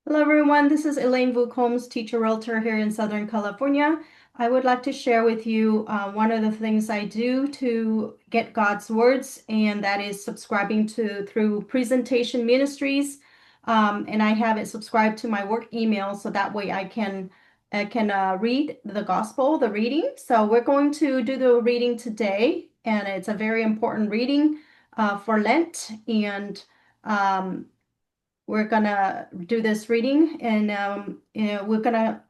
Hello, everyone. This is Elaine Vu Combs, teacher realtor here in Southern California. I would like to share with you one of the things I do to get God's words, and that is subscribing to through Presentation Ministries. And I have it subscribed to my work email, so that way I can read the gospel, the reading. So we're going to do the reading today, and it's a very important reading for Lent, and um, we're gonna do this reading, and we're gonna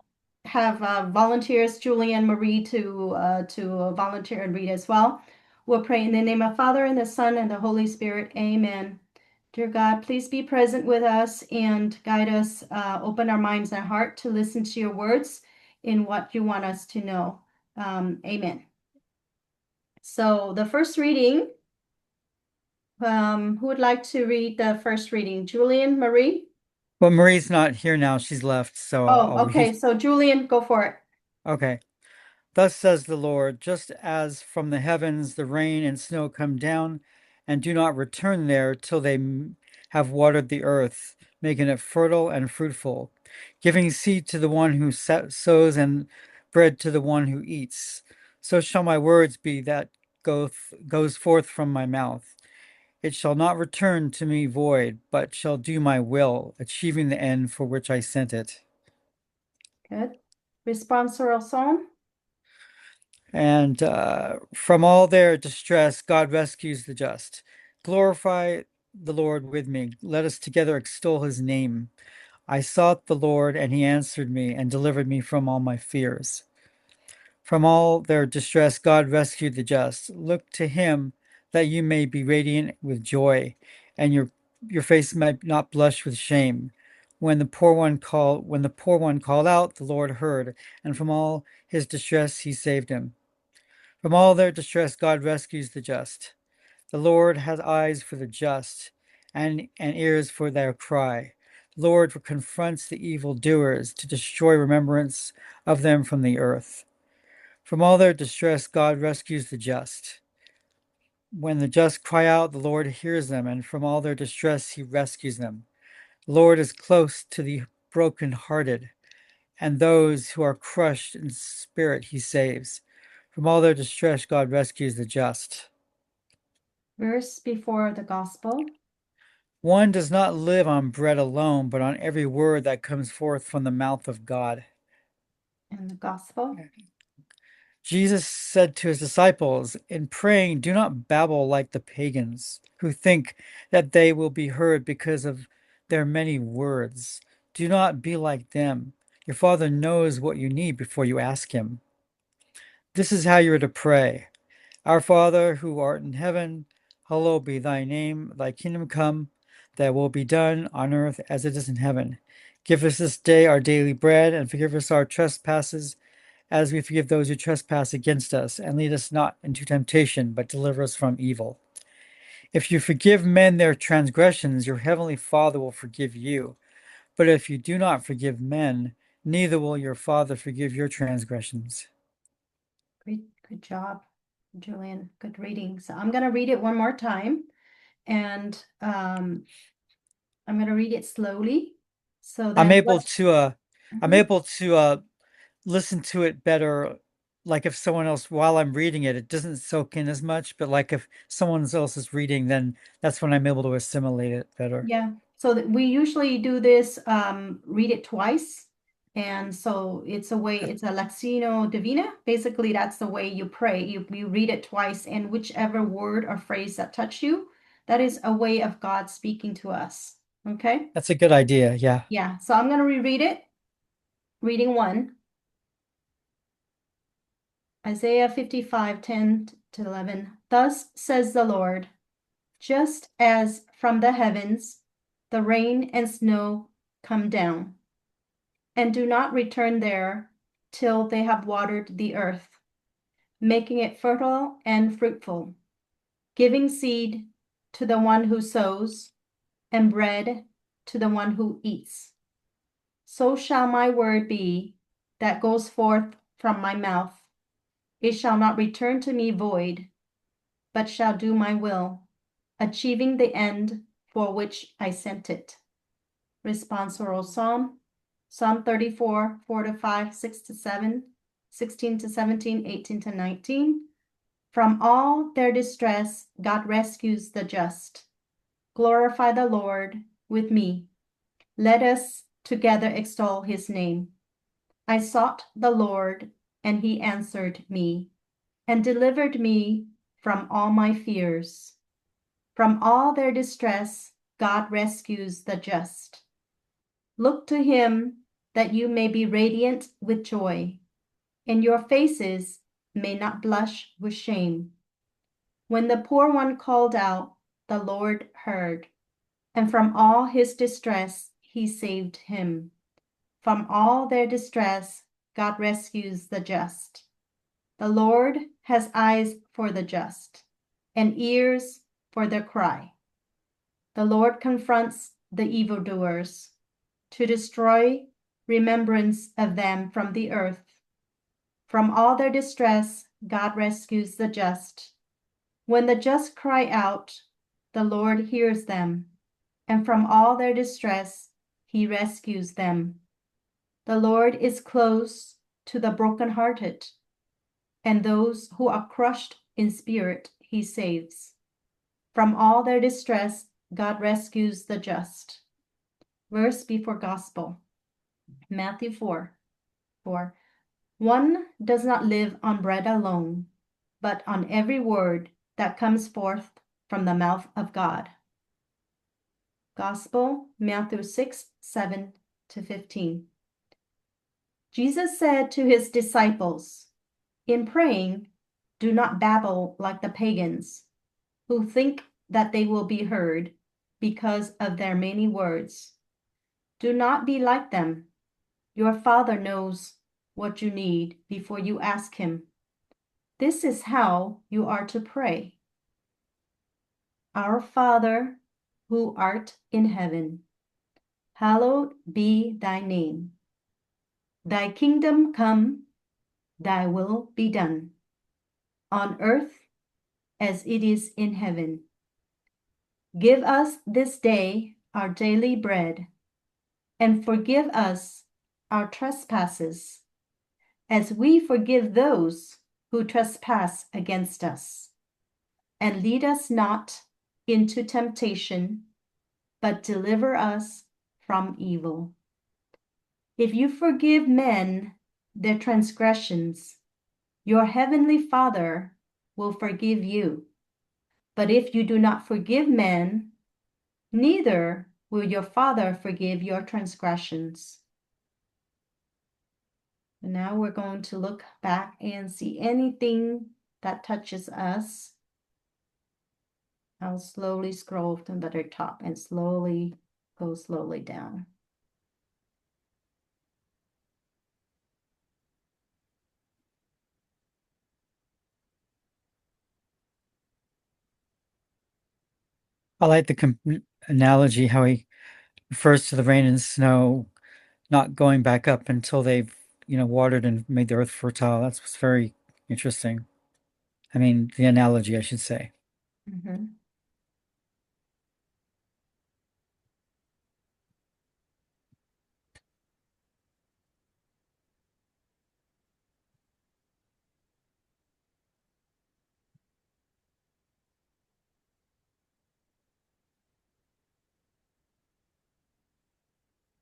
have volunteers, Julie and Marie, to volunteer and read as well. We'll pray in the name of Father and the Son and the Holy Spirit. Amen. Dear God, please be present with us and guide us. Open our minds and heart to listen to your words in what you want us to know. Amen. So the first reading. Who would like to read the first reading? Julian, Marie? Well, Marie's not here now. She's left, so I'll Oh, read. okay. So Julian, go for it. Okay. Thus says the Lord, just as from the heavens the rain and snow come down and do not return there till they have watered the earth, making it fertile and fruitful, giving seed to the one who sows and bread to the one who eats, so shall my words be that goes forth from my mouth. It shall not return to me void, but shall do my will, achieving the end for which I sent it. Good. Responsorial Psalm. And from all their distress, God rescues the just. Glorify the Lord with me. Let us together extol his name. I sought the Lord, and he answered me and delivered me from all my fears. From all their distress, God rescued the just. Look to him that you may be radiant with joy, and your face might not blush with shame. When the poor one called out, the Lord heard, and from all his distress he saved him. From all their distress, God rescues the just. The Lord has eyes for the just and ears for their cry. The Lord confronts the evildoers to destroy remembrance of them from the earth. From all their distress, God rescues the just. When the just cry out, the Lord hears them, and from all their distress, he rescues them. The Lord is close to the brokenhearted, and those who are crushed in spirit, he saves. From all their distress, God rescues the just. Verse before the gospel One does not live on bread alone, but on every word that comes forth from the mouth of God. and the gospel. Jesus said to his disciples, in praying, do not babble like the pagans who think that they will be heard because of their many words. Do not be like them. Your Father knows what you need before you ask him. This is how you are to pray. Our Father, who art in heaven, hallowed be thy name. Thy kingdom come, thy will be done on earth as it is in heaven. Give us this day our daily bread, and forgive us our trespasses, as we forgive those who trespass against us. And lead us not into temptation, but deliver us from evil. If you forgive men their transgressions, your heavenly Father will forgive you. But if you do not forgive men, neither will your Father forgive your transgressions. Great, good job, Julian. Good reading. So I'm gonna read it one more time, and I'm gonna read it slowly. So I'm then able what? to uh I'm Mhm. able to listen to it better, like if someone else while I'm reading it, it doesn't soak in as much, but like if someone else is reading, then that's when I'm able to assimilate it better. Yeah. So we usually do this, read it twice. And so it's a way, it's a Latino Divina. Basically, that's the way you pray. You read it twice, and whichever word or phrase that touch you, that is a way of God speaking to us. Okay? That's a good idea. Yeah. Yeah. So I'm gonna reread it. Reading one, Isaiah 55, 10 to 11. Thus says the Lord, just as from the heavens the rain and snow come down and do not return there till they have watered the earth, making it fertile and fruitful, giving seed to the one who sows, and bread to the one who eats. So shall my word be that goes forth from my mouth. It shall not return to me void, but shall do my will, achieving the end for which I sent it. Responsorial Psalm, Psalm 34, 4 to 5, 6 to 7, 16 to 17, 18 to 19. From all their distress, God rescues the just. Glorify the Lord with me. Let us together extol his name. I sought the Lord, and he answered me, and delivered me from all my fears. From all their distress, God rescues the just. Look to him that you may be radiant with joy, and your faces may not blush with shame. When the poor one called out, the Lord heard, and from all his distress he saved him. From all their distress, God rescues the just. The Lord has eyes for the just, and ears for their cry. The Lord confronts the evildoers to destroy remembrance of them from the earth. From all their distress, God rescues the just. When the just cry out, the Lord hears them, and from all their distress, he rescues them. The Lord is close to the brokenhearted, and those who are crushed in spirit, he saves. From all their distress, God rescues the just. Verse before Gospel, Matthew 4, 4. One does not live on bread alone, but on every word that comes forth from the mouth of God. Gospel, Matthew 6, 7 to 15. Jesus said to his disciples, in praying, do not babble like the pagans, who think that they will be heard because of their many words. Do not be like them. Your Father knows what you need before you ask him. This is how you are to pray. Our Father, who art in heaven, hallowed be thy name. Thy kingdom come, thy will be done, on earth as it is in heaven. Give us this day our daily bread, and forgive us our trespasses, as we forgive those who trespass against us. And lead us not into temptation, but deliver us from evil. If you forgive men their transgressions, your heavenly Father will forgive you. But if you do not forgive men, neither will your Father forgive your transgressions. Now we're going to look back and see anything that touches us. I'll slowly scroll to the very top and slowly go slowly down. I like the analogy how he refers to the rain and snow not going back up until they've, watered and made the earth fertile. That's very interesting. I mean, the analogy, I should say. Mhm.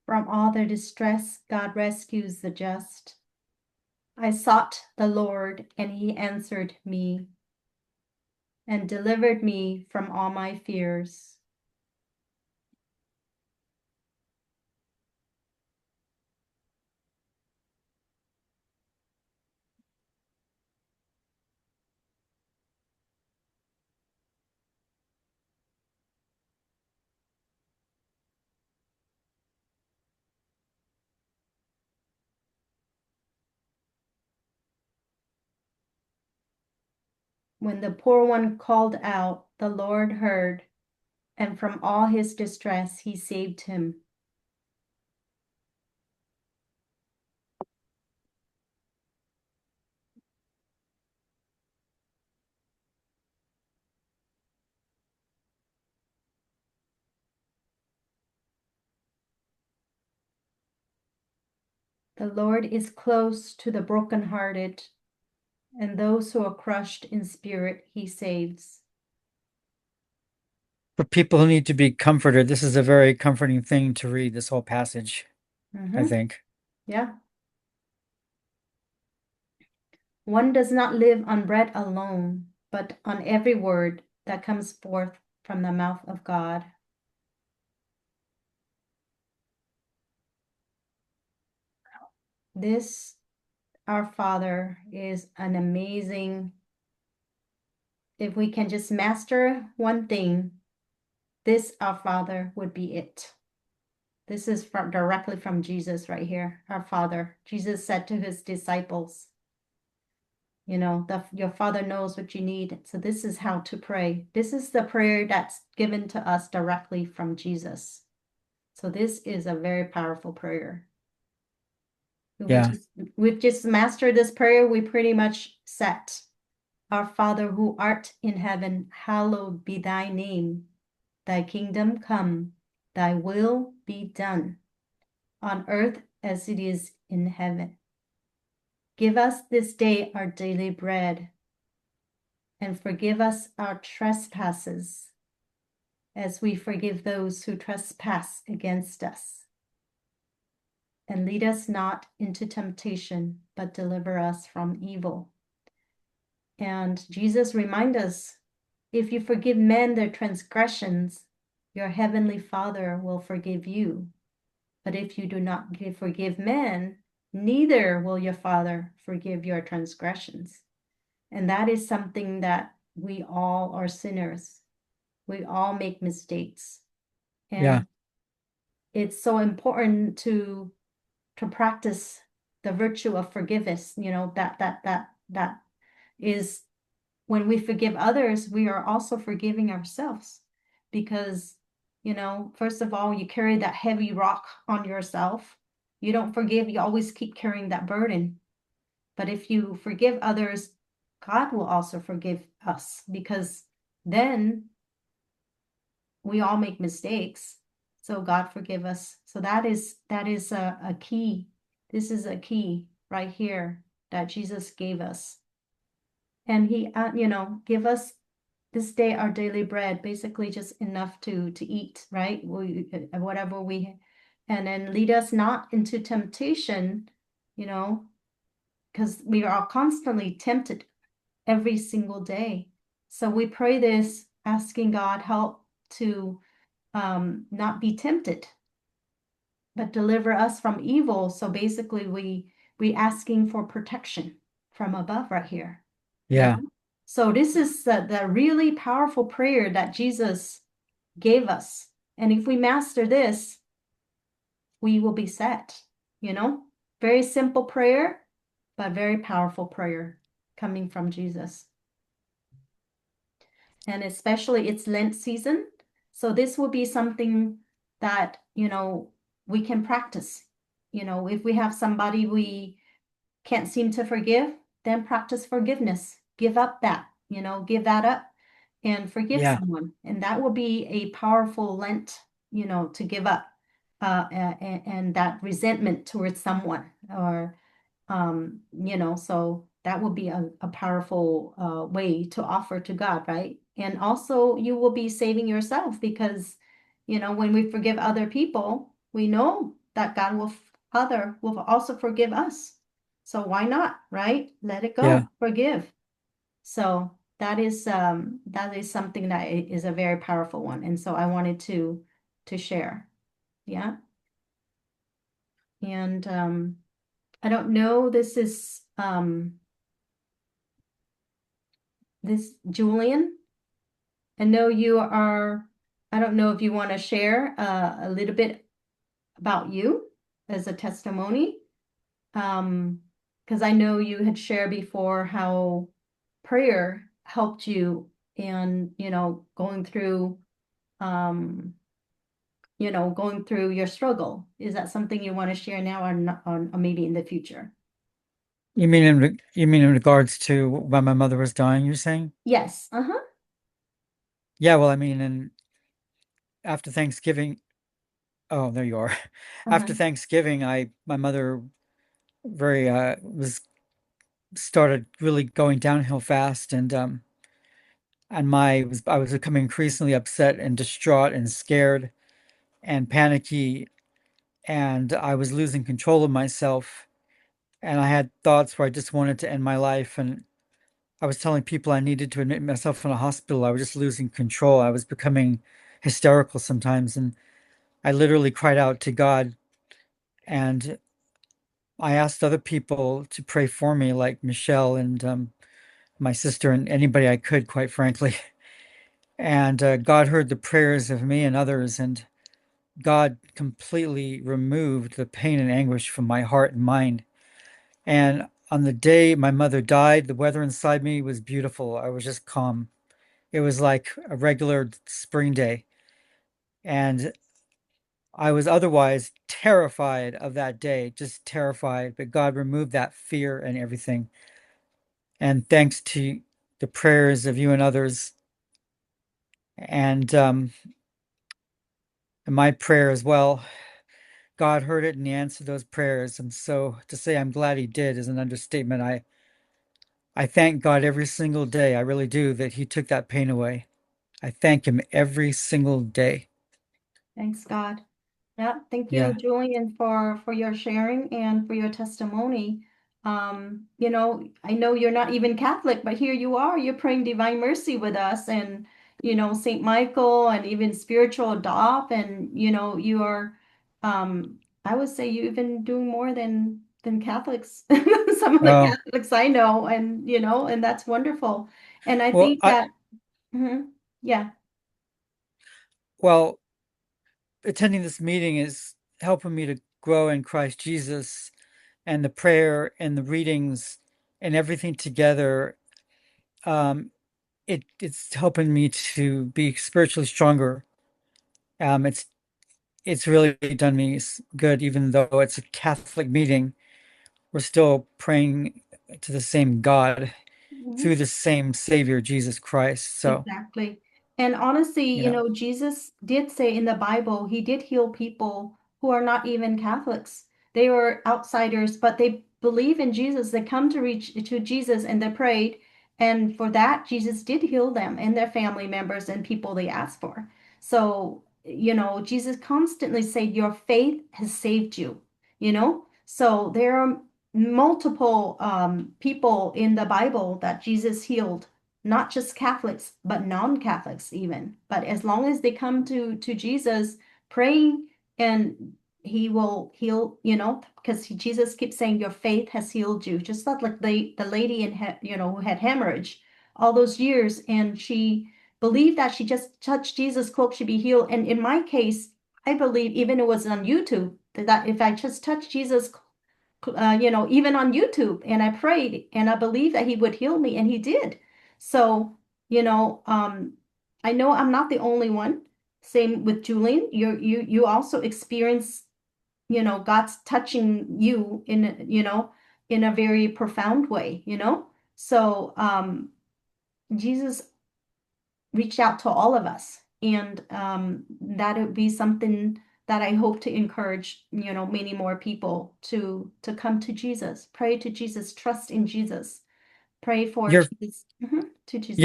From all their distress, God rescues the just. I sought the Lord, and he answered me and delivered me from all my fears. When the poor one called out, the Lord heard, and from all his distress he saved him. The Lord is close to the brokenhearted, and those who are crushed in spirit, he saves. For people who need to be comforted, this is a very comforting thing to read this whole passage, I Mm-hmm. think. Yeah. One does not live on bread alone, but on every word that comes forth from the mouth of God. This, our Father, is an amazing, if we can just master one thing, this, our Father, would be it. This is directly from Jesus right here, our Father. Jesus said to his disciples, your Father knows what you need. So this is how to pray. This is the prayer that's given to us directly from Jesus. So this is a very powerful prayer. We Yeah, just we've just mastered this prayer. We pretty much set. Our Father who art in heaven, hallowed be thy name. Thy kingdom come, thy will be done on earth as it is in heaven. Give us this day our daily bread, and forgive us our trespasses, as we forgive those who trespass against us. And lead us not into temptation, but deliver us from evil. And Jesus reminds us, if you forgive men their transgressions, your heavenly Father will forgive you. But if you do not forgive men, neither will your Father forgive your transgressions. And that is something that we all are sinners. We all make mistakes. yeah, And it's so important to practice the virtue of forgiveness, that is when we forgive others, we are also forgiving ourselves because, first of all, you carry that heavy rock on yourself. You don't forgive, you always keep carrying that burden. But if you forgive others, God will also forgive us because then we all make mistakes. So God forgive us. So that is a key. This is a key right here that Jesus gave us. And he, give us this day our daily bread, basically just enough to eat, right? Whatever we, and then lead us not into temptation, you know, because we are constantly tempted every single day. So we pray this, asking God help to not be tempted, but deliver us from evil. So basically, we asking for protection from above right here. Yeah. yeah, So this is the really powerful prayer that Jesus gave us. And if we master this, we will be set, you know? Very simple prayer, but very powerful prayer coming from Jesus. And especially it's Lent season. So this will be something that, we can practice. If we have somebody we can't seem to forgive, then practice forgiveness. Give up that, give that up and forgive yeah, someone. And that will be a powerful Lent, to give up and that resentment towards someone or so that will be a powerful way to offer to God, right? And also you will be saving yourself because, when we forgive other people, we know that God will, Father will also forgive us. So why not, right? Let it yeah. go, forgive. So that is something that is a very powerful one. And so I wanted to share. Yeah. And I don't know, this Julian. I know you are, I don't know if you want to share a little bit about you as a testimony. Because I know you had shared before how prayer helped you in, um, going through your struggle. Is that something you want to share now or not, or maybe in the future? You mean in regards to when my mother was dying, you're saying? Yes. Uh-huh. Yeah, well, I mean, and after Thanksgiving, oh, there you are. After Uh-huh. Thanksgiving, my mother very was started really going downhill fast, and I was becoming increasingly upset and distraught and scared and panicky, and I was losing control of myself, and I had thoughts where I just wanted to end my life, and I was telling people I needed to admit myself in a hospital. I was just losing control. I was becoming hysterical sometimes, and I literally cried out to God, and I asked other people to pray for me, like Michelle and my sister and anybody I could, quite frankly. And God heard the prayers of me and others, and God completely removed the pain and anguish from my heart and mind. And on the day my mother died, the weather inside me was beautiful. I was just calm. It was like a regular spring day. And I was otherwise terrified of that day, just terrified. But God removed that fear and everything. And thanks to the prayers of you and others, and my prayer as well, God heard it and He answered those prayers. And so to say I'm glad He did is an understatement. I thank God every single day. I really do, that He took that pain away. I thank Him every single day. Thanks, God. Yeah, thank you, Yeah. Julian, for your sharing and for your testimony. I know you're not even Catholic, but here you are, you're praying Divine Mercy with us and Saint Michael and even spiritual adopt and you are I would say you even doing more than Catholics, some of the Oh, Catholics I know, and and that's wonderful. And I well, think that mhm, yeah. well, attending this meeting is helping me to grow in Christ Jesus, and the prayer and the readings and everything together. Um, it's helping me to be spiritually stronger. It's really done me good, even though it's a Catholic meeting. We're still praying to the same God Mhm. through the same Savior, Jesus Christ. So, Exactly. And honestly, you know, Jesus did say in the Bible, he did heal people who are not even Catholics. They were outsiders, but they believe in Jesus. They come to reach to Jesus and they prayed. And for that, Jesus did heal them and their family members and people they asked for. So, Jesus constantly said, your faith has saved you, So there are multiple people in the Bible that Jesus healed, not just Catholics, but non-Catholics even. But as long as they come to Jesus praying, and he will heal, because Jesus keeps saying your faith has healed you. Just like the lady who had hemorrhage all those years, and she believed that she just touched Jesus' cloak, she'd be healed. And in my case, I believe even it was on YouTube that if I just touch Jesus even on YouTube. And I prayed and I believed that he would heal me, and he did. So, I know I'm not the only one. Same with Julian. You also experience, God's touching you in a very profound way. So, Jesus reached out to all of us. And that would be something that I hope to encourage, many more people to come to Jesus, pray to Jesus, trust in Jesus, pray for your Jesus, to Jesus.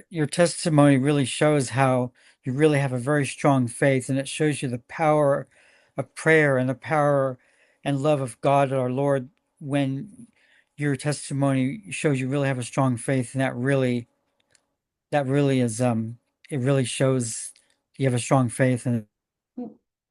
your testimony really shows how you really have a very strong faith, and it shows you the power of prayer and the power and love of God our Lord when your testimony shows you really have a strong faith, and that really is it really shows you have a strong faith, and